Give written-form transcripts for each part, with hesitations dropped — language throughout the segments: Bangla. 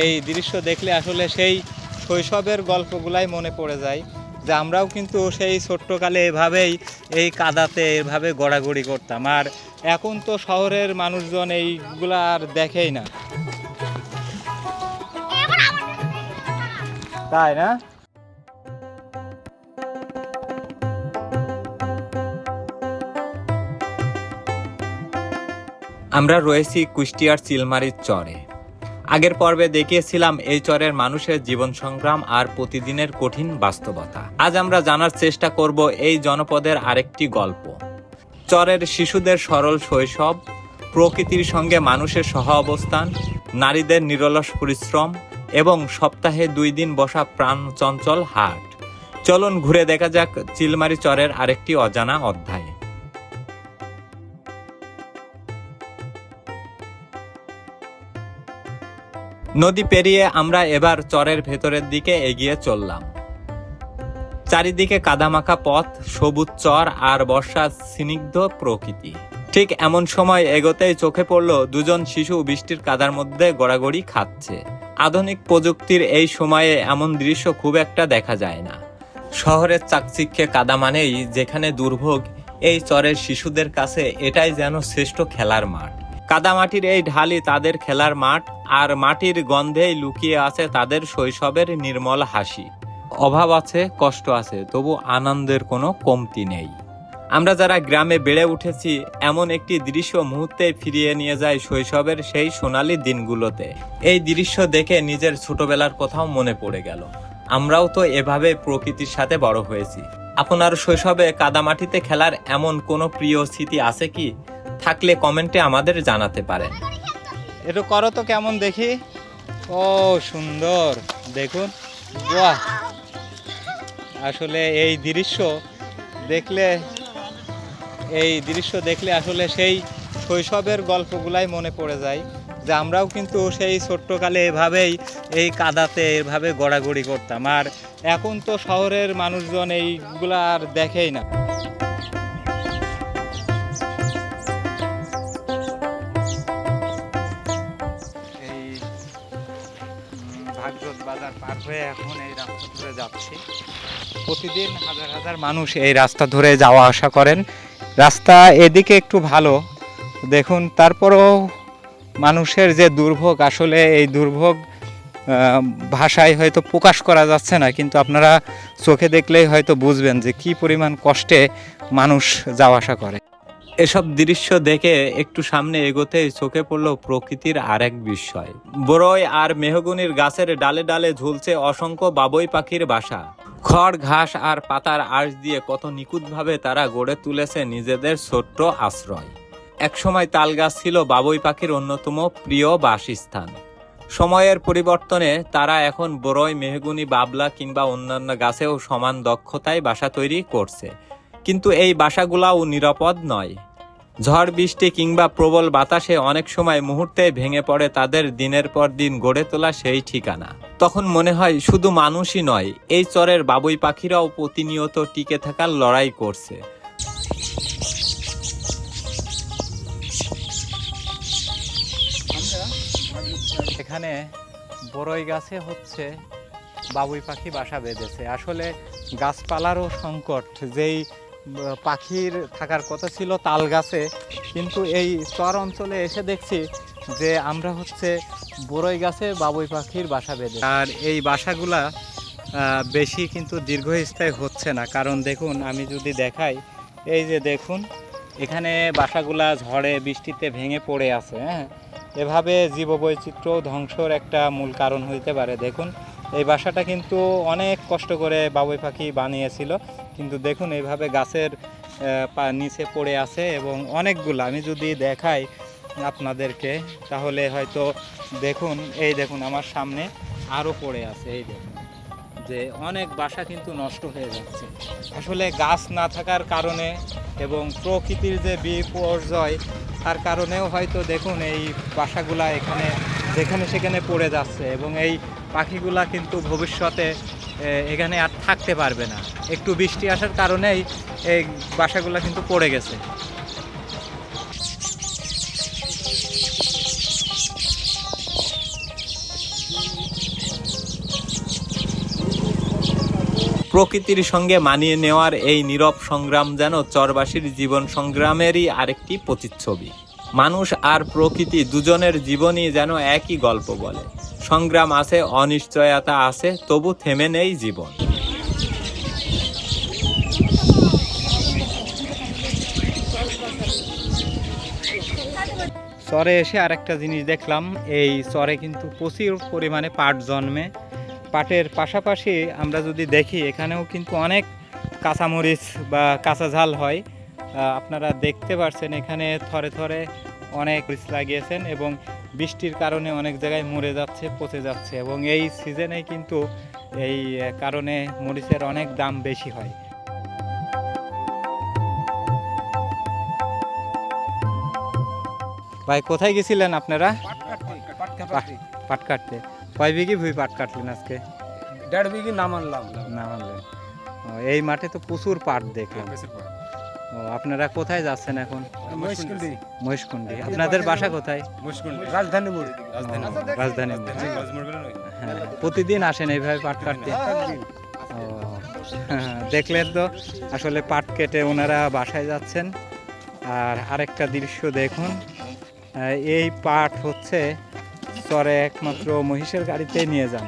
এই দৃশ্য দেখলে আসলে সেই শৈশবের গল্পগুলাই মনে পড়ে যায় যে আমরাও কিন্তু সেই ছোট্টকালে এভাবেই এই কাদাতে এভাবে গড়াগড়ি করতাম। আর এখন তো শহরের মানুষজন এইগুলা আর দেখেই না, তাই না? আমরা রয়েছি কুষ্টিয়ার চিলমারির চরে। আগের পর্বে দেখিয়েছিলাম এই চরের মানুষের জীবন সংগ্রাম আর প্রতিদিনের কঠিন বাস্তবতা। আজ আমরা জানার চেষ্টা করব এই জনপদের আরেকটি গল্প, চরের শিশুদের সরল শৈশব, প্রকৃতির সঙ্গে মানুষের সহ অবস্থান, নারীদের নিরলস পরিশ্রম এবং সপ্তাহে 2 দিন বসা প্রাণ চঞ্চল হাট। চলুন ঘুরে দেখা যাক চিলমারি চরের আরেকটি অজানা অধ্যায়। নদী পেরিয়ে আমরা এবার চরের ভেতরের দিকে এগিয়ে চললাম। চারিদিকে কাদামাখা পথ, সবুজ চর আর বর্ষার স্নিগ্ধ প্রকৃতি। ঠিক এমন সময় এগোতেই চোখে পড়ল দুজন শিশু বৃষ্টির কাদার মধ্যে গড়াগড়ি খাচ্ছে। আধুনিক প্রযুক্তির এই সময়ে এমন দৃশ্য খুব একটা দেখা যায় না। শহরের চাকচিক্যে কাদা মানেই যেখানে দুর্ভোগ, এই চরের শিশুদের কাছে এটাই যেন শ্রেষ্ঠ খেলার মাঠ। কাদামাটির এই ঢালি তাদের খেলার মাঠ, আর মাটির গন্ধেই লুকিয়ে আছে তাদের শৈশবের নির্মল হাসি। অভাব আছে, কষ্ট আছে, তবু আনন্দের কোনো কমতি নেই। আমরা যারা গ্রামে বেড়ে উঠেছি, এমন একটি দৃশ্য মুহূর্তে ফিরিয়ে নিয়ে যায় শৈশবের সেই সোনালী দিনগুলোতে। এই দৃশ্য দেখে নিজের ছোটবেলার কথাও মনে পড়ে গেল। আমরাও তো এভাবে প্রকৃতির সাথে বড় হয়েছি। আপনার শৈশবে কাদামাটিতে খেলার এমন কোনো প্রিয় স্মৃতি আছে কি? থাকলে কমেন্টে আমাদের জানাতে পারেন। একটু করো তো কেমন দেখি। ও সুন্দর, দেখুন, বাহ! আসলে এই দৃশ্য দেখলে আসলে সেই শৈশবের গল্পগুলাই মনে পড়ে যায় যে আমরাও কিন্তু সেই ছোট্টকালে এভাবেই এই কাদাতে এভাবে গড়াগড়ি করতাম। আর এখন তো শহরের মানুষজন এইগুলা আর দেখেই না। ভাগজত বাজার পার হয়ে এখন এই রাস্তা ধরে যাচ্ছি। প্রতিদিন হাজার হাজার মানুষ এই রাস্তা ধরে যাওয়া আসা করেন। রাস্তা এদিকে একটু ভালো, দেখুন, তারপরও মানুষের যে দুর্ভোগ, আসলে এই দুর্ভোগ ভাষায় হয়তো প্রকাশ করা যাচ্ছে না, কিন্তু আপনারা চোখে দেখলেই হয়তো বুঝবেন যে কি পরিমাণ কষ্টে মানুষ যাওয়া আসা করে। এসব দৃশ্য দেখে একটু সামনে এগোতেই চোখে পড়ল প্রকৃতির আরেক বিস্ময়। বরই আর মেহগনির গাছের ডালে ডালে ঝুলছে অসংখ্য বাবুই পাখির বাসা। খড়, ঘাস আর পাতার আঁশ দিয়ে কত নিখুঁতভাবে তারা গড়ে তুলেছে নিজেদের ছোট্ট আশ্রয়। একসময় তাল গাছ ছিল বাবুই পাখির অন্যতম প্রিয় বাসস্থান। সময়ের পরিবর্তনে তারা এখন বরই, মেহগনি, বাবলা কিংবা অন্যান্য গাছেও সমান দক্ষতায় বাসা তৈরি করছে। কিন্তু এই বাসাগুলাও নিরাপদ নয়। ঝড় বৃষ্টি কিংবা প্রবল বাতাসে অনেক সময় মুহূর্তে ভেঙে পড়ে তাদের দিনের পর দিন গড়ে তোলা সেই ঠিকানা। তখন মনে হয় শুধু মানুষই নয়, এই চরের বাবুই পাখিরাও প্রতিনিয়ত টিকে থাকার লড়াই করছে। এখানে বরই গাছে হচ্ছে বাবুই পাখি বাসা বেঁধেছে। আসলে গাছপালারও সংকট, যেই পাখির থাকার কথা ছিল তাল গাছে, কিন্তু এই চর অঞ্চলে এসে দেখছি যে আমরা হচ্ছে বরই গাছে বাবুই পাখির বাসা বেঁধে। আর এই বাসাগুলা বেশি কিন্তু দীর্ঘস্থায়ী হচ্ছে না, কারণ দেখুন, আমি যদি দেখাই, এই যে দেখুন, এখানে বাসাগুলা ঝড়ে বৃষ্টিতে ভেঙে পড়ে আছে। হ্যাঁ, এভাবে জীববৈচিত্র্য ধ্বংসর একটা মূল কারণ হইতে পারে। দেখুন, এই বাসাটা কিন্তু অনেক কষ্ট করে বাবুই পাখি বানিয়েছিল, কিন্তু দেখুন এইভাবে গাছের নিচে পড়ে আছে। এবং অনেকগুলো আমি যদি দেখাই আপনাদেরকে, তাহলে হয়তো দেখুন, এই দেখুন আমার সামনে আরও পড়ে আছে। এই দেখুন যে অনেক বাসা কিন্তু নষ্ট হয়ে যাচ্ছে। আসলে গাছ না থাকার কারণে এবং প্রকৃতির যে বিপর্যয়, তার কারণেও হয়তো দেখুন এই বাসাগুলা এখানে যেখানে সেখানে পড়ে যাচ্ছে, এবং এই পাখিগুলা কিন্তু ভবিষ্যতে এখানে আর থাকতে পারবে না। একটু বৃষ্টি আসার কারণেই এই বাসাগুলা কিন্তু পড়ে গেছে। প্রকৃতির সঙ্গে মানিয়ে নেওয়ার এই নীরব সংগ্রাম যেন চরবাসীর জীবন সংগ্রামেরই আরেকটি প্রতিচ্ছবি। মানুষ আর প্রকৃতি দুজনের জীবনই যেন একই গল্প বলে। সংগ্রাম আছে, অনিশ্চয়তা আছে, তবু থেমে নেই জীবন। চরে এসে আরেকটা জিনিস দেখলাম, এই চরে কিন্তু প্রচুর পরিমাণে পাট জন্মে। পাটের পাশাপাশি আমরা যদি দেখি এখানেও কিন্তু অনেক কাঁচামরিচ বা কাঁচা ঝাল হয়। আপনারা দেখতে পাচ্ছেন এখানে থরে থরে অনেক মরিচ লাগিয়েছেন এবং বৃষ্টির কারণে অনেক জায়গায় মরে যাচ্ছে, পচে যাচ্ছে এবং এই সিজনে কিন্তু এই কারণে মরিচের অনেক দাম বেশি হয়। ভাই কোথায় গেছিলেন আপনারা? পাট কাটতে। কয় বিঘি ভুঁই পাট কাটলেন আজকে? 1.5 বিঘি নামানলেন। এই মাঠে তো প্রচুর পাট দেখলাম। ও, আপনারা কোথায় যাচ্ছেন এখন? মহেশকুন্ডি। আপনাদের বাসা কোথায়? রাজধানী মোড়। রাজধানী মোড়। হ্যাঁ, প্রতিদিন আসেন এইভাবে পাট কাটতে? ও, দেখলেন তো আসলে পাট কেটে ওনারা বাসায় যাচ্ছেন। আর আরেকটা দৃশ্য দেখুন, এই পাট হচ্ছে চরে একমাত্র মহিষের গাড়িতেই নিয়ে যান।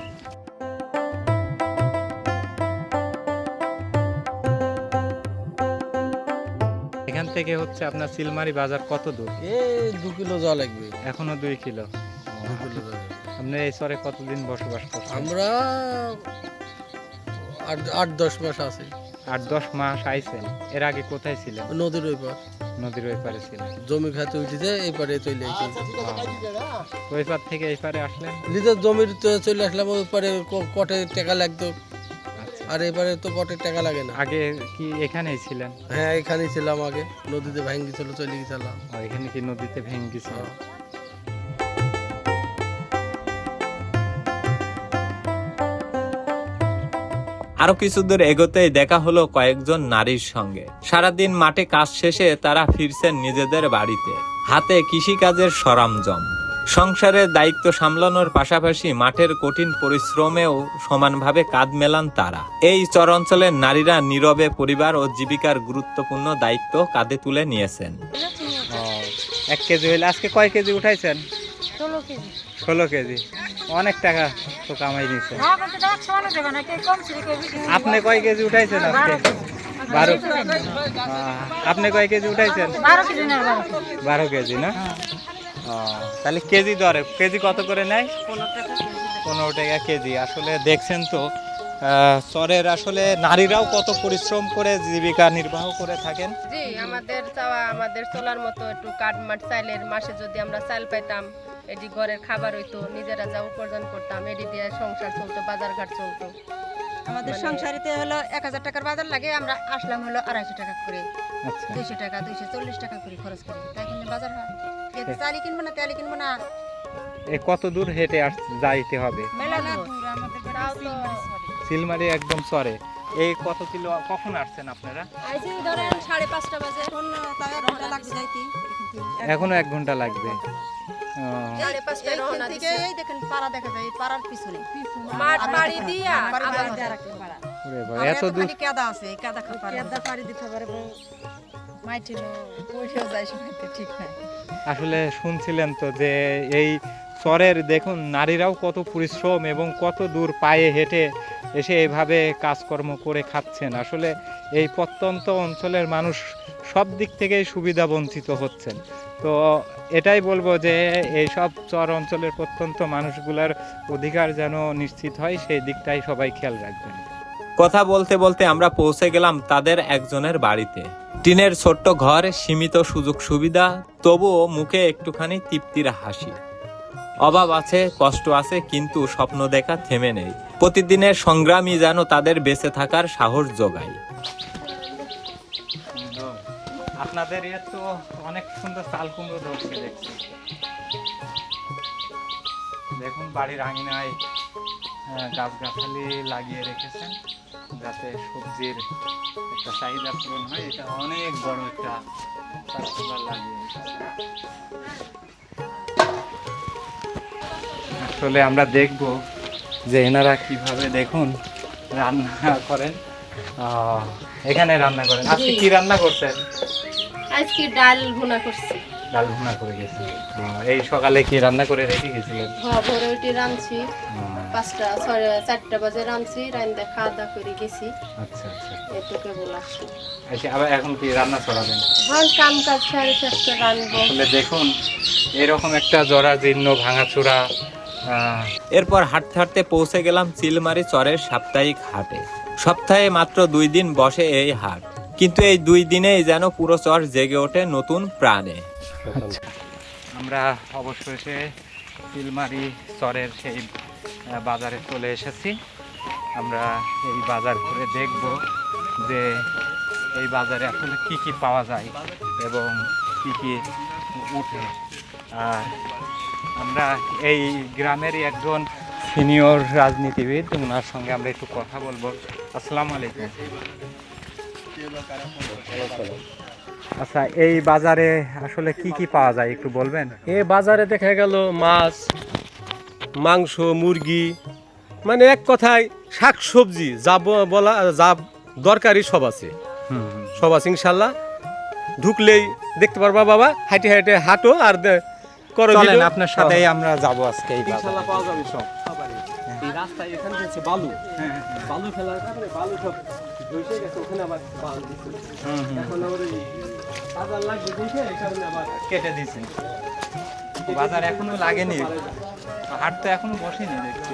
এখান থেকে হচ্ছে আপনার চিলমারি বাজার কত দূর? এই 2 কিলো যাওয়া লাগবে। এখনো 2 কিলো। 2 কিলো যাওয়া। আপনি এই চরে কতদিন বসবাস করছেন? আমরা 8-10 মাস আছি। 8-10 মাস আইছেন। এর আগে কোথায় ছিলেন? নদীর ওই পার। নদীর ওই পারে ছিলেন। জমি খাতে উঠেছে এই পারে চলে আসি। ওই পার থেকে এই পারে আসলেন? নিজের জমির তো চলে আসলাম, ওই পারে কটে টাকা লাগতো। আর এবারে তো কটে টাকা লাগে না। আগে কি এখানেই ছিলেন? হ্যাঁ, এখানেই ছিলাম আগে। নদীতে ভেঙে ছিল, চলে গেছিলাম। এখানে কি নদীতে ভেঙে গেছিল? আরো কিছু দূর এগোতেই দেখা হলো কয়েকজন নারীর সঙ্গে। সারাদিন মাঠে কাজ শেষে তারা ফিরছেন নিজেদের বাড়িতে, হাতে কৃষিকাজের সরঞ্জাম। সংসারের দায়িত্ব সামলানোর পাশাপাশি মাঠের কঠিন পরিশ্রমেও সমানভাবে কাঁধ মেলান তারা। এই চর অঞ্চলের নারীরা নীরবে পরিবার ও জীবিকার গুরুত্বপূর্ণ দায়িত্ব কাঁধে তুলে নিয়েছেন। 1 কেজি হইলে আজকে কয় কেজি উঠাইছেন? 16 কেজি। অনেক টাকা তো কামাই নিয়েছেন। আপনি কয় কেজি উঠাইছেন আজকে? 12। আপনি কয় কেজি উঠাইছেন? 12 কেজি না? তাহলে কেজি দরে কেজি কত করে নেয়? 15 টাকা কেজি। আসলে দেখছেন তো চরের আসলে নারীরাও কত পরিশ্রম করে জীবিকা নির্বাহ করে থাকেন। জি, আমাদের চাওয়া আমাদের চলার মতো একটু কাঠমাট চাইলের মাসে যদি আমরা চাল পাইতাম, এটি ঘরের খাবার হইতো, নিজেরা যা উপার্জন করতাম, এটি দিয়ে সংসার চলতো, বাজার ঘাট চলতো। আমাদের সংসারিতে হলো 1000 টাকার বাজার লাগে, আমরা আসলাম হলো 250 টাকা করে। আচ্ছা, 200 টাকা 240 টাকা করে খরচ করি, তাই কিন্তু বাজার হয়। এতে চালি কিনবো না, তেলি কিনবো না। কত দূর হেঁটে যাইতে হবে? মেলা দূর আমাদের তাও তো সিলমারি একদম চরে। এই কত কিলো কখন আসছেন আপনারা? আইজি ধরেন 5:30 বাজে। এখন তাই 1 ঘন্টা লাগবে যাইতে। এখনো 1 ঘন্টা লাগবে। 5:30 রওনা থেকে দিছি। এই দেখেন পাড়া দেখা যায়, এই পাড়ার পিছনে মাঠ বাড়ি দিয়া বাড়ি আবার দিয়ে আরেকটা পাড়া। ওরে বাবা, আর এত দূর! এতখানি কেদা আছে, এই কেদা খাপার কেদা পাড়ি দিতে পারে মাইটি উঠেও যায়, সময়তে ঠিক নাই। আসলে শুনছিলেন তো যে এই চরের দেখুন নারীরাও কত পরিশ্রম এবং কত দূর পায়ে হেঁটে এসে এভাবে কাজকর্ম করে খাচ্ছেন। আসলে এই প্রত্যন্ত অঞ্চলের মানুষ সব দিক থেকেই সুবিধা বঞ্চিত হচ্ছেন। তো এটাই বলবো যে এই সব চর অঞ্চলের প্রত্যন্ত মানুষগুলোর অধিকার যেন নিশ্চিত হয়, সেই দিকটাই সবাই খেয়াল রাখবেন। কথা বলতে বলতে আমরা পৌঁছে গেলাম তাদের একজনের বাড়িতে। টিনের ছোট্ট ঘর, সীমিত সুযোগ সুবিধা, তবুও মুখে একটুখানি তৃপ্তির হাসি। অভাব আছে, কষ্ট আছে, কিন্তু স্বপ্ন দেখা থেমে নেই। প্রতিদিনের সংগ্রামই যেন তাদের বেঁচে থাকার সাহস যোগায়। আপনাদের এর তো অনেক সুন্দর চাল কুমড়ো ধরছে দেখছি। দেখুন বাড়ির আঙিনায় গাছগাছালি লাগিয়ে রেখেছেন যাতে সবজির একটা চাহিদা পূরণ হয়। এটা অনেক বড় একটা লাগিয়ে রেখেছেন। আসলে আমরা দেখব যে এনারা কিভাবে দেখুন রান্না করেন। এখানে রান্না করেন? আজকে কি রান্না করছেন? আজকে ডাল ভুনা করছি। ডাল ভুনা করে গেছি। এই সকালে কি রান্না করে রেখে গেছিলেন? ভোরে উঠে রাঁধছি, 4টা বাজে রাঁধছি, রান্দা খাওয়া দাওয়া করে গেছি। আচ্ছা আচ্ছা। এটুকে বলা। আচ্ছা, আবার এখন কি রান্না চড়াবেন? হ্যাঁ, কাম কাজ সারে শেষ করে রাঁধবো। আসলে দেখুন এরকম একটা জরাজীর্ণ ভাঙাচোরা। এরপর হাঁটতে হাঁটতে পৌঁছে গেলাম চিলমারি চরের সাপ্তাহিক হাটে। সপ্তাহে মাত্র 2 দিন বসে এই হাট, কিন্তু এই 2 দিনেই যেন পুরো চর জেগে ওঠে নতুন প্রাণে। আমরা অবশেষে চিলমারি চরের সেই বাজারে চলে এসেছি। আমরা এই বাজার ঘুরে দেখব যে এই বাজারে আসলে কি কি পাওয়া যায় এবং কি কি উঠে। আর আমরা এই গ্রামেরই একজন সিনিয়র রাজনীতিবিদ, ওনার সঙ্গে আমরা একটু কথা বলবো। আসসালামু আলাইকুম। আচ্ছা, এই বাজারে আসলে কি কি পাওয়া যায় একটু বলবেন? এ বাজারে দেখা গেল মাছ, মাংস, মুরগি, মানে এক কথায় শাক সবজি যা বলা যা দরকারি সব আছে, সব আছে ইনশাল্লাহ। ঢুকলেই দেখতে পারবা বাবা, হাঁটে হাঁটে হাঁটো আর করো চলেন, ভিডিও। আপনার সাথেই আমরা যাব আজকে এই বাজারে। ইনশাল্লাহ পাওয়া যাবে সব। এই রাস্তায় এখানে হচ্ছে বালু, বালু ফেলার কারণে বালু সব ধসে গেছে, ওখানে আবার বালু দিচ্ছে। এখন আবার এই বাজার লাগবে দেখে এই কারণে আবার কেটে দিয়েছেন। বাজার এখনো লাগেনি, হাট তো এখনো বসেনি দেখছি।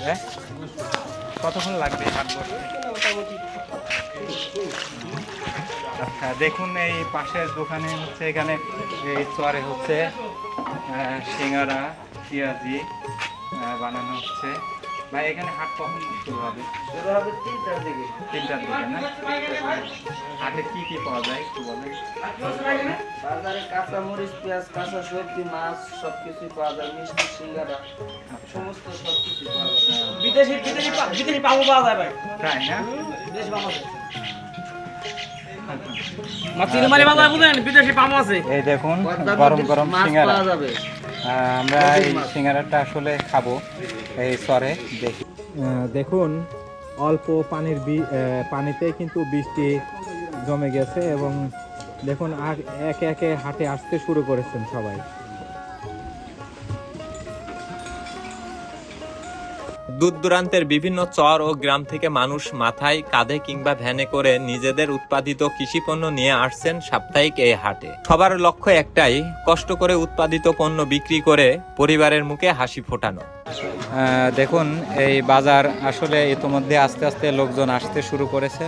হ্যাঁ, কতক্ষণ লাগবে হাট বসতে? আচ্ছা, দেখুন এই পাশের দোকানে হচ্ছে, এখানে এই চরে হচ্ছে সিঙ্গারা, পেঁয়াজি বানানো হচ্ছে। ভাই, এখানে হাট কখন শুরু হবে? শুরু হবে 3টার দিকে। 3টার দিকে না? হাটে কি কি পাওয়া যায় একটু বলেন। বাজারে কাঁচা মরিচ, পেঁয়াজ, কাঁচা সবজি, মাছ সবকিছুই পাওয়া যায়, মিষ্টি, সিঙ্গারা সমস্ত সবকিছু পাওয়া যায়। বিদেশি পাবো পাওয়া যায় ভাই। তাই না? বিদেশি পাবো আছে। এই দেখুন গরম গরম মাছ সিঙ্গারা। পাওয়া যাবে। আমরা এই সিঙ্গারাটা আসলে খাবো এই চরে। দেখি, দেখুন অল্প পানিতে কিন্তু বৃষ্টি জমে গেছে এবং দেখুন আর একে একে হাটে আসতে শুরু করেছেন সবাই। দূর দূরান্তের বিভিন্ন চর ও গ্রাম থেকে মানুষ মাথায়, কাঁধে কিংবা ভ্যানে করে নিজেদের উৎপাদিত কৃষিপণ্য নিয়ে আসছেন সাপ্তাহিক এই হাটে। সবার লক্ষ্য একটাই, কষ্ট করে উৎপাদিত পণ্য বিক্রি করে পরিবারের মুখে হাসি ফোটানো। দেখুন এই বাজার আসলে ইতোমধ্যে আস্তে আস্তে লোকজন আসতে শুরু করেছে।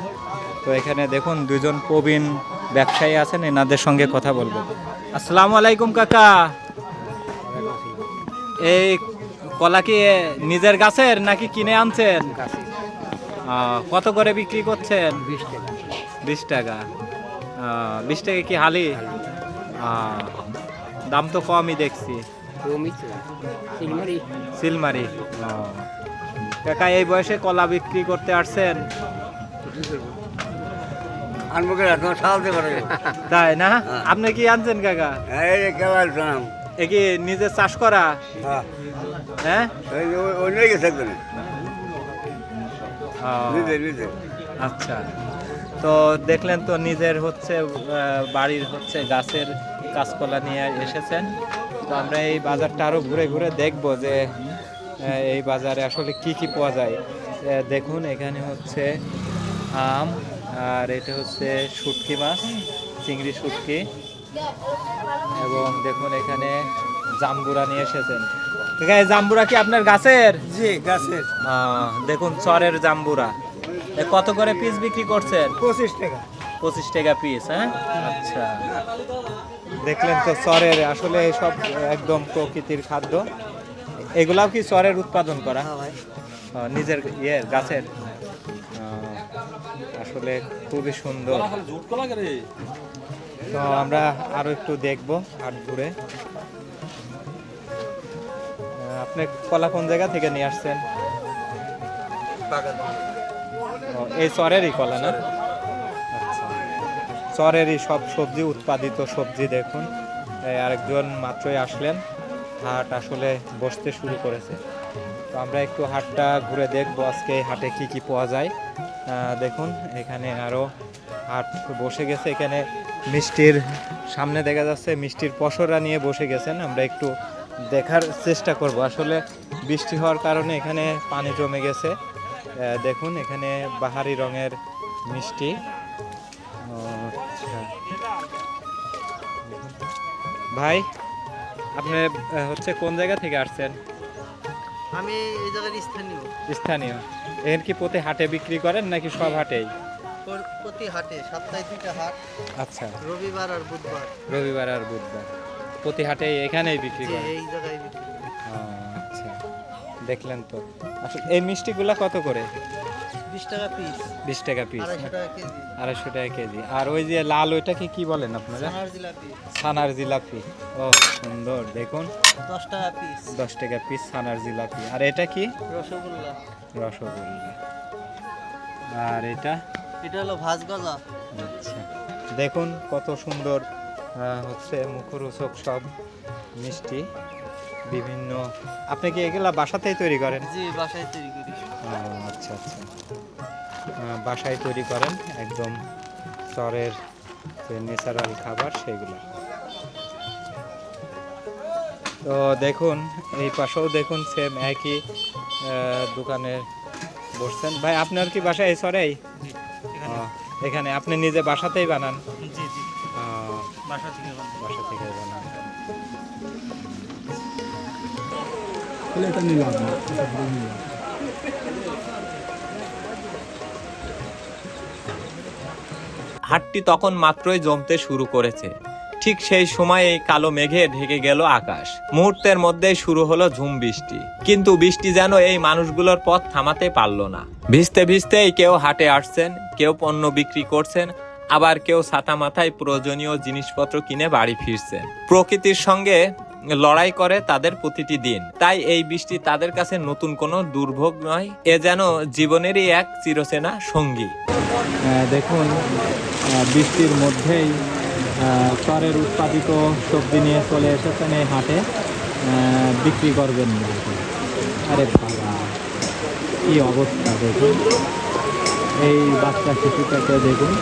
তো এখানে দেখুন 2জন প্রবীণ ব্যবসায়ী আছেন, এনাদের সঙ্গে কথা বলবো। আসসালামু আলাইকুম কাকা। এই কলা কি নিজের গাছের নাকি কিনে আনছেন? কত করে বিক্রি করছেন? 20 টাকা। 20 টাকা কি হালি? দাম তো কমই দেখছি। সিলমারি। কাকা, এই বয়সে কলা বিক্রি করতে আসছেন? তাই না? আপনি কি আনছেন কাকা? এ কি নিজের চাষ করা? হ্যাঁ, আচ্ছা। তো দেখলেন তো, নিজের হচ্ছে বাড়ির হচ্ছে গাছের কাঁচকলা নিয়ে এসেছেন। তো আমরা এই বাজারটা আরো ঘুরে ঘুরে দেখবো যে এই বাজারে আসলে কি কি পাওয়া যায়। দেখুন এখানে হচ্ছে আম, আর এটা হচ্ছে শুটকি মাছ, চিংড়ি শুটকি, এবং দেখুন এখানে জাম্বুরা নিয়ে এসেছেন। এই জাম্বুরা কি আপনার গাছের? জি, গাছের। দেখুন চরের জাম্বুরা। কত করে পিস বিক্রি করছেন? 25 টাকা। 25 টাকা পিস। হ্যাঁ, আচ্ছা। দেখলেন তো চরের আসলে সব একদম প্রকৃতির খাদ্য। এগুলাও কি চরের উৎপাদন করা? নিজের গাছের। আসলে খুবই সুন্দর। তো আমরা আরো একটু দেখবো হাট ঘুরে। আপনি কলা কোন জায়গা থেকে নিয়ে আসছেন? এই চরেরই কলা না? আচ্ছা, চরেরই সব সবজি, উৎপাদিত সবজি। দেখুন আরেকজন মাত্রই আসলেন, হাট আসলে বসতে শুরু করেছে। তো আমরা একটু হাটটা ঘুরে দেখবো আজকে এই হাটে কি কি পাওয়া যায়। দেখুন এখানে আরো হাট বসে গেছে, এখানে মিষ্টির সামনে দেখা যাচ্ছে মিষ্টির পসরা নিয়ে বসে গেছেন। আমরা একটু দেখার চেষ্টা করব। আসলে বৃষ্টি হওয়ার কারণে এখানে পানি জমে গেছে। দেখুন এখানে বাহারি রঙের মিষ্টি। আচ্ছা ভাই, আপনি হচ্ছে কোন জায়গা থেকে আসছেন? আমি এই জায়গার স্থানীয়, স্থানীয়। এখানে কি প্রতি হাটে বিক্রি করেন নাকি সব হাটেই? প্রতি হাটে, সপ্তাহে 2টা হাট, আচ্ছা, রবিবার আর বুধবার। রবিবার আর বুধবার প্রতি হাটে এখানেই বিক্রি করেন? এই জায়গায় বিক্রি করি। আচ্ছা, দেখলেন তো। আসলে এই মিষ্টিগুলা কত করে? 20 টাকা পিস, 20 টাকা পিস, 250 টাকা কেজি। 250 টাকা কেজি। আর ওই যে লাল ওইটাকে কি বলেন আপনারা? ছানার জিলাপি ছানার জিলাপি। ও সুন্দর, দেখুন 10 টাকা পিস। 10 টাকা পিস ছানার জিলাপি। আর এটা কি? রসগোল্লা। রসগোল্লা। আর এটা? এটা হলো ভাজ গজা। আচ্ছা, দেখুন কত সুন্দর হচ্ছে মুখরোচক সব মিষ্টি বিভিন্ন। আপনি কি এগুলা বাসাতেই তৈরি করেন? জি, বাসায় তৈরি করি। আচ্ছা আচ্ছা, বাসায় তৈরি করেন একদম চরের যে ন্যাচারাল খাবার সেগুলো। তো দেখুন এই পাশেও দেখুন সেম একই দোকানে বসছেন। ভাই আপনার কি বাসা এই চরেই? এখানে আপনি নিজে বাসাতেই বানান? জি জি, বাসা থেকে বানান। হাটটি তখন মাত্রই জমতে শুরু করেছে। ঠিক সেই সময় এই কালো মেঘে ঢেকে গেল আকাশ। মুহূর্তের মধ্যেই শুরু হলো ঝুম বৃষ্টি। কিন্তু বৃষ্টি যেন এই মানুষগুলোর পথ থামাতে পারল না। ভিজতে ভিজতেই কেউ হাটে আসছেন, কেউ পণ্য বিক্রি করছেন, আবার কেউ ছাতা মাথায় প্রয়োজনীয় জিনিসপত্র কিনে বাড়ি ফিরছেন। প্রকৃতির সঙ্গে লড়াই করে তাদের প্রতিটি দিন। তাই এই বৃষ্টি তাদের কাছে নতুন কোনো দুর্ভোগ নয়, এ যেন জীবনেরই এক চিরচেনা সঙ্গী। দেখুন বৃষ্টির মধ্যেই চরের উৎপাদিত সবজি নিয়ে চলে এসেছেন এই হাটে, বিক্রি করবেন। আরে বাবা কি অবস্থা দেখুন, এই বাচ্চা শিশুটাকে দেখুন।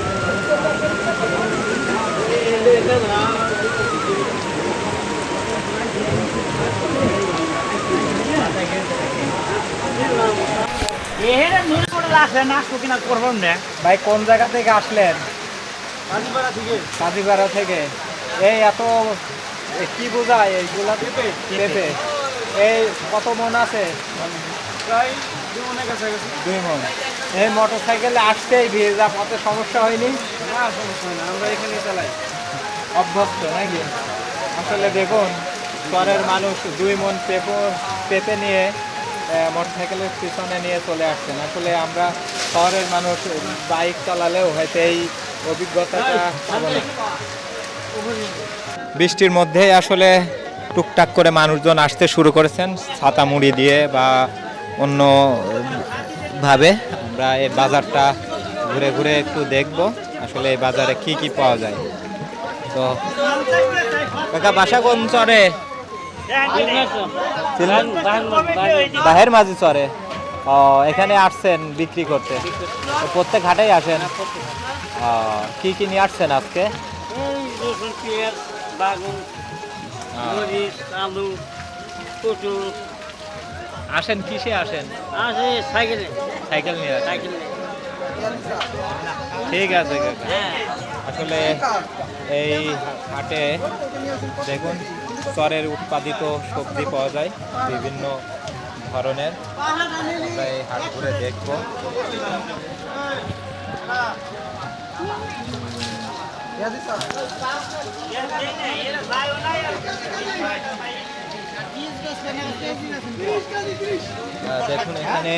ভাই কোন জায়গা থেকে আসলেন? কাজীপাড়া থেকে। এই এত কি বোঝায় এইগুলা? পেঁপে। এই কত মন আছে? প্রায় 2 মনের কাছাকাছি। 2 মন। এই মোটর সাইকেলে আসতেই ভিজা পথে সমস্যা হয়নি? না, সমস্যা হয় না, আমরা এখানেই চালাই। অভ্যস্ত নাকি? আসলে দেখুন চরের মানুষ 2 মন পেঁপে নিয়ে মোটর সাইকেলের পিছনে নিয়ে চলে আসছেন। আসলে আমরা শহরের মানুষ বাইক চালালেও হয়তো এই অভিজ্ঞতাটা পাবো না। বৃষ্টির মধ্যে আসলে টুকটাক করে মানুষজন আসতে শুরু করেছেন ছাতা মুড়ি দিয়ে বা অন্য ভাবে। আমরা এই বাজারটা ঘুরে ঘুরে একটু দেখব আসলে এই বাজারে কি কি পাওয়া যায়। তো কাকা বাসা কোন চরে? বাহের মাঝি চরে। ও, এখানে আসছেন বিক্রি করতে? প্রত্যেক হাটেই আসেন? কি কি নিয়ে আসছেন আজকে? আসেন কিসে আসেন? সাইকেল নিয়ে আসেন? ঠিক আছে কাকা। আসলে এই হাটে দেখুন চরের উৎপাদিত সবজি পাওয়া যায় বিভিন্ন ধরনের। আমরা এই হাট ঘুরে দেখবো। দেখুন এখানে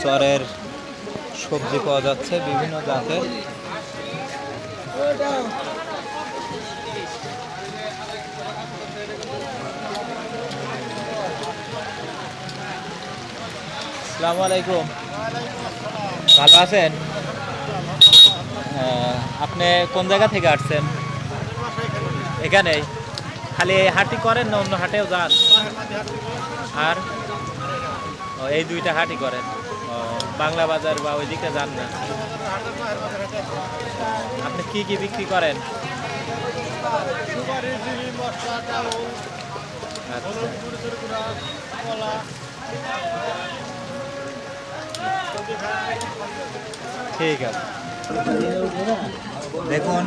চরের সবজি পাওয়া যাচ্ছে বিভিন্ন জাতের। আসসালামু আলাইকুম, ভালো আছেন? আপনি কোন জায়গা থেকে আসছেন? এখানেই খালি হাটই করেন না অন্য হাটেও যান? আর ও এই দুইটা হাটই করেন? ও, বাংলা বাজার বা ওইদিকে যান না? আপনি কি কি বিক্রি করেন? আচ্ছা। ঠিক আছে। দেখুন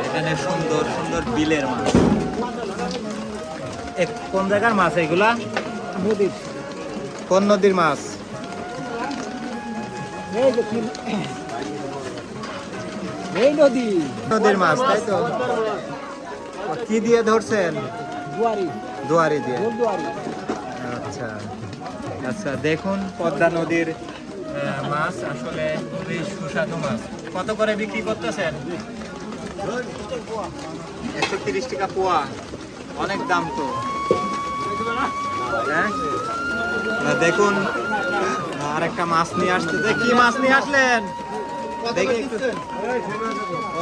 এখানে সুন্দর সুন্দর বিলের মাছ। কোন জায়গার মাছ এগুলা? নদীর। কোন নদীর মাছ? এই নদী নদীর মাছ, তাই তো? কি দিয়ে ধরছেন? দুয়ারি দুয়ারি দিয়ে। দুয়ারি আচ্ছা আচ্ছা, দেখুন পদ্মা নদীর মাছ আসলে খুবই সুস্বাদু মাছ। কত করে বিক্রি করতেছেন? 130 টাকা পোয়া, অনেক দাম তো। হ্যাঁ? দেখুন আরেকটা মাছ নিয়ে আসতেছে। কি মাছ নিয়ে আসলেন? দেখি একটু।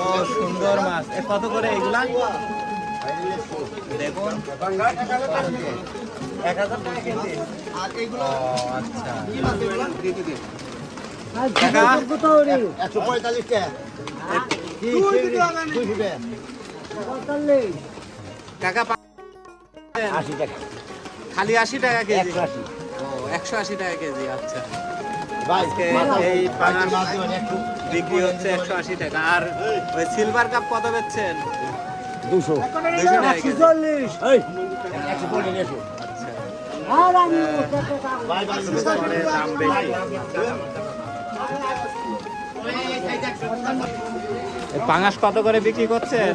ও সুন্দর মাছ। কত করে এগুলা? দেখুন 1000 টাকা কেজি। ও আচ্ছা। কাকা 145 টাকা কাকা 80 টাকা খালি 80 টাকা কেজি? 180 ও 180 টাকা কেজি। আচ্ছা, ভাই আজকে এই পাঙাশ বিক্রি হচ্ছে 180 টাকা। আর ওই সিলভার কাপ কত বেচছেন? 200 200 টাকা কেজি। 140 এই 140 আচ্ছা, আর আমি ভাই সিলভারের দাম বেশি। এই পাঙাশ কত করে বিক্রি করছেন?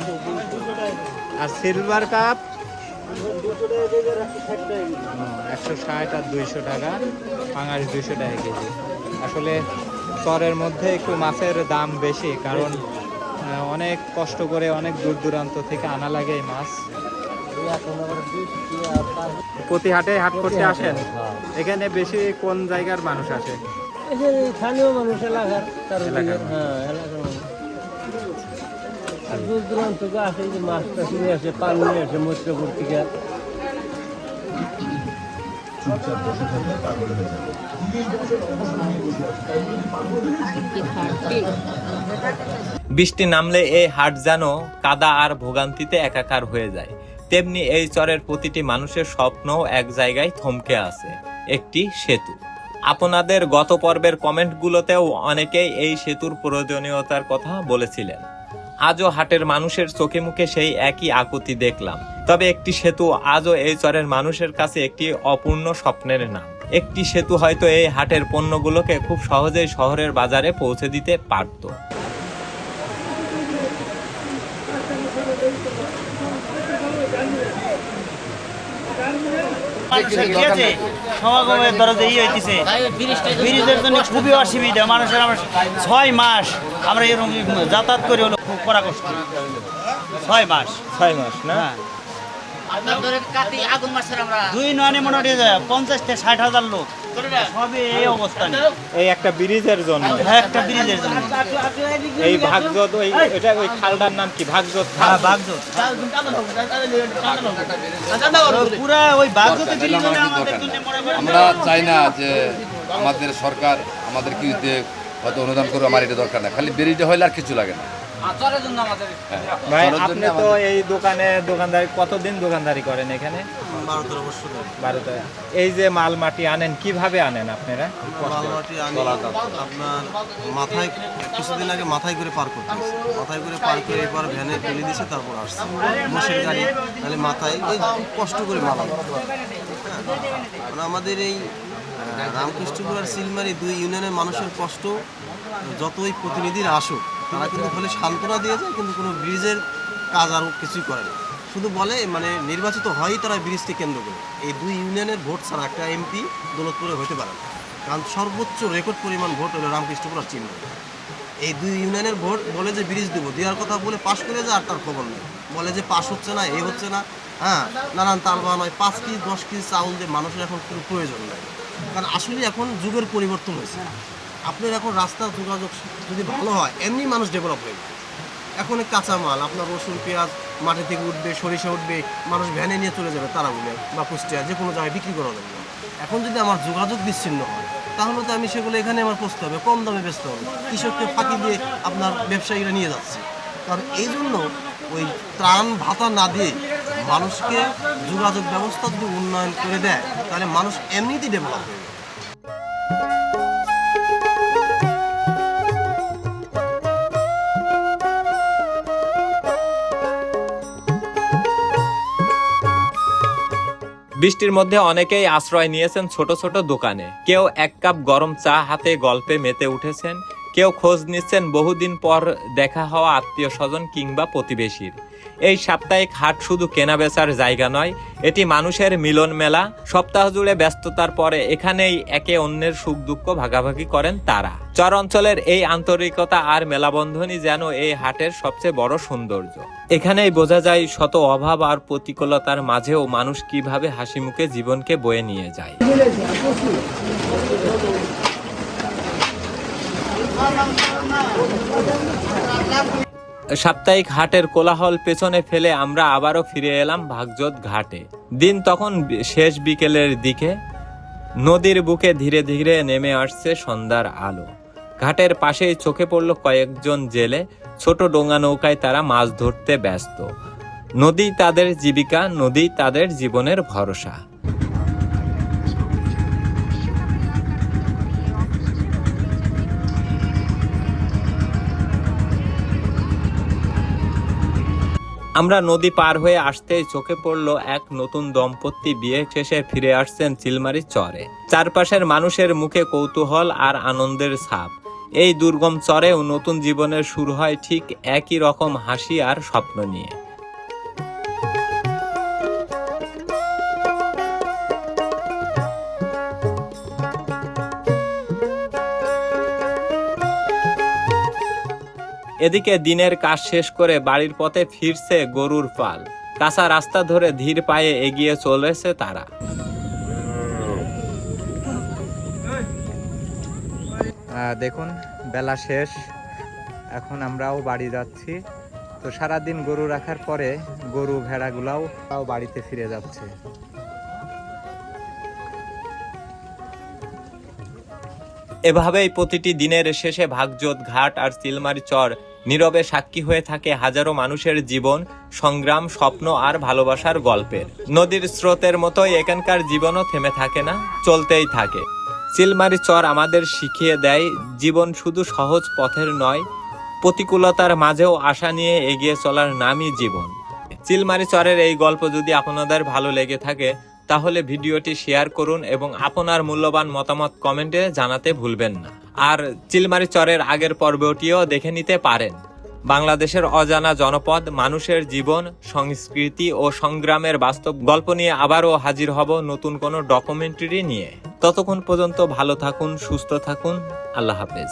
আর সিলভার কাপ 160 আর 200 টাকা। পাঙাশ 200 টাকা কেজি। আসলে চরের মধ্যে একটু মাছের দাম বেশি, কারণ অনেক কষ্ট করে অনেক দূর দূরান্ত থেকে আনা লাগে এই মাছ। প্রতি হাটে হাট করতে আসেন? এখানে বেশি কোন জায়গার মানুষ আসে? স্থানীয় মানুষ এলাকার এলাকার মানুষ। হ্যাঁ এলাকার মানুষ আর দূর দূরান্ত থেকে আসে, যে মাছটা কিনে আসে, পানি নিয়ে আসে মৈত্রপুর থেকে। বৃষ্টি নামলে এই হাট যেন কাদা আর ভোগান্তিতে একাকার হয়ে যায়। তেমনি এই চরের প্রতিটি মানুষের স্বপ্নও এক জায়গায় থমকে আছে, একটি সেতু। আপনাদের গত পর্বের কমেন্টগুলোতেও অনেকেই এই সেতুর প্রয়োজনীয়তার কথা বলেছিলেন। আজও হাটের মানুষের চোখে মুখে সেই একই আকুতি দেখলাম। তবে একটি সেতু আজও এই চরের মানুষের কাছে একটি অপূর্ণ স্বপ্নের নাম। একটি সেতু হয়তো এই হাটের পণ্যগুলোকে খুব সহজেই শহরের বাজারে পৌঁছে দিতে পারত। সমাগমের দরজা হইতেছে ব্রিজের জন্য খুবই অসুবিধা মানুষের। আমরা 6 মাস আমরা এরকম যাতায়াত করে হলো খুব কড়া কষ্ট। 6 মাস 6 মাস না? দুই নয় মোটামুটি 50 থেকে 60,000 লোক সবই এই অবস্থা। এই একটা ব্রিজের জন্য? হ্যাঁ, একটা ব্রিজের জন্য। এই ভাগজত, এটা ওই খালটার নাম কি? ভাগজত? হ্যাঁ, বাগজোত পুরা ওই বাগজোতে ব্রিজ হলে আমাদের জন্য মনে করেন আমরা চাই না যে আমাদের সরকার আমাদের কি হয়তো অনুদান করবে, আমার এটা দরকার না, খালি ব্রিজটা হইলে আর কিছু লাগে না। ভাই আপনি তো এই দোকানদারি কতদিন দোকানদারি করেন এখানে? 12-13 বছর। 12। এই যে মাল মাটি আনেন কিভাবে আনেন আপনারা? মালমাটি আনি আপনার মাথায়, কিছুদিন আগে মাথায় করে পার করতে হয়েছে। মাথায় করে পার করে এবার ভ্যানে তুলে দিয়েছে, তারপর আসছে মোষের গাড়ি, তাহলে মাথায় এই কষ্ট করে মাল আনতে হয়। মানে আমাদের এই রামকৃষ্ণপুর আর সিলমারি 2 ইউনিয়নের মানুষের কষ্ট যতই প্রতিনিধিরা আসুক, তারা কিন্তু খালি সান্ত্বনা দিয়ে যায়, কিন্তু কোনো ব্রিজের কাজ আরও কিছুই করে না। শুধু বলে মানে নির্বাচিত হয় তারা ব্রিজকে কেন্দ্র করে। এই 2 ইউনিয়নের ভোট ছাড়া একটা এমপি দৌলতপুরে হতে পারে না, কারণ সর্বোচ্চ রেকর্ড পরিমাণ ভোট হলো রামকৃষ্ণপুর আর চিহ্ন। এই 2 ইউনিয়নের ভোট বলে যে ব্রিজ দেবো, দেওয়ার কথা বলে পাশ করে যায়, আর তার খবর নেই। বলে যে পাশ হচ্ছে না, এই হচ্ছে না, হ্যাঁ নানান তালবা নয়। 5 কেজি 10 কেজি চাউল দিয়ে মানুষের এখন কোনো প্রয়োজন নেই, কারণ আসলে এখন যুগের পরিবর্তন হয়েছে। আপনার এখন রাস্তা যোগাযোগ যদি ভালো হয়, এমনি মানুষ ডেভেলপ হয়ে যায়। এখন কাঁচামাল আপনার রসুন পেঁয়াজ মাঠে থেকে উঠবে, সরিষা উঠবে, মানুষ ভ্যানে নিয়ে চলে যাবে তারাগুলো বা কুষ্টিয়া যে কোনো জায়গায় বিক্রি করা যাবে। এখন যদি আমার যোগাযোগ বিচ্ছিন্ন হয় তাহলে তো আমি সেগুলো এখানে আমার পচতে হবে, কম দামে বেচতে হবে, কৃষককে ফাঁকি দিয়ে আপনার ব্যবসায়ীরা নিয়ে যাচ্ছে। কারণ এই জন্য ওই ত্রাণ ভাতা না দিয়ে মানুষকে যোগাযোগ ব্যবস্থা যদি উন্নয়ন করে দেয় তাহলে মানুষ এমনিতেই ডেভেলপ হবে। বৃষ্টির মধ্যে অনেকেই আশ্রয় নিয়েছেন ছোট ছোট দোকানে। কেউ এক কাপ গরম চা হাতে গল্পে মেতে উঠেছেন, কেউ খোঁজ নিচ্ছেন বহুদিন পর দেখা হওয়া আত্মীয় স্বজন কিংবা প্রতিবেশীর। এই সাপ্তাহিক হাট শুধু কেনা বেচার জায়গা নয়, এটি মানুষের মিলন মেলা। সপ্তাহ জুড়ে ব্যস্ততার পরে এখানেই একে অন্যের সুখ দুঃখ ভাগাভাগি করেন তারা। চর অঞ্চলের এই আন্তরিকতা আর মেলাবন্ধনই যেন এই হাটের সবচেয়ে বড় সৌন্দর্য। এখানেই বোঝা যায় শত অভাব আর প্রতিকূলতার মাঝেও মানুষ কিভাবে হাসি মুখে জীবনকে বয়ে নিয়ে যায়। সাপ্তাহিক হাটের কোলাহল পেছনে ফেলে আমরা আবারও ফিরে এলাম ভাগজত ঘাটে। দিন তখন শেষ বিকেলের দিকে। নদীর বুকে ধীরে ধীরে নেমে আসছে সন্ধ্যার আলো। ঘাটের পাশেই চোখে পড়ল কয়েকজন জেলে। ছোট ডোঙা নৌকায় তারা মাছ ধরতে ব্যস্ত। নদী তাদের জীবিকা, নদী তাদের জীবনের ভরসা। আমরা নদী পার হয়ে আসতেই চোখে পড়ল এক নতুন দম্পতি বিয়ে শেষে ফিরে আসছেন চিলমারি চরে। চারপাশের মানুষের মুখে কৌতূহল আর আনন্দের ছাপ। এই দুর্গম চরেও নতুন জীবনের শুরু হয় ঠিক একই রকম হাসি আর স্বপ্ন নিয়ে। এদিকে দিনের কাজ শেষ করে বাড়ির পথে ফিরছে গরুর পাল। কাঁচা রাস্তা ধরে ধীর পায়ে এগিয়ে চলেছে তারা। দেখুন বেলা শেষ, এখন আমরাও বাড়ি যাচ্ছি। তো সারাদিন গরু রাখার পরে গরু ভেড়াগুলাও বাড়িতে ফিরে যাচ্ছে। এভাবেই প্রতিটি দিনের শেষে ভাগজত ঘাট আর চিলমারি চর নীরবে সাক্ষী হয়ে থাকে হাজারো মানুষের জীবন, সংগ্রাম, স্বপ্ন আর ভালোবাসার গল্পের। নদীর স্রোতের মতোই এখানকার জীবনও থেমে থাকে না, চলতেই থাকে। চিলমারি চর আমাদের শিখিয়ে দেয় জীবন শুধু সহজ পথের নয়, প্রতিকূলতার মাঝেও আশা নিয়ে এগিয়ে চলার নামই জীবন। চিলমারি চরের এই গল্প যদি আপনাদের ভালো লেগে থাকে তাহলে ভিডিওটি শেয়ার করুন এবং আপনার মূল্যবান মতামত কমেন্টে জানাতে ভুলবেন না। আর চিলমারি চরের আগের পর্বটিও দেখে নিতে পারেন। বাংলাদেশের অজানা জনপদ, মানুষের জীবন, সংস্কৃতি ও সংগ্রামের বাস্তব গল্প নিয়ে আবারও হাজির হব নতুন কোনো ডকুমেন্টারি নিয়ে। ততক্ষণ পর্যন্ত ভালো থাকুন, সুস্থ থাকুন। আল্লাহ হাফেজ।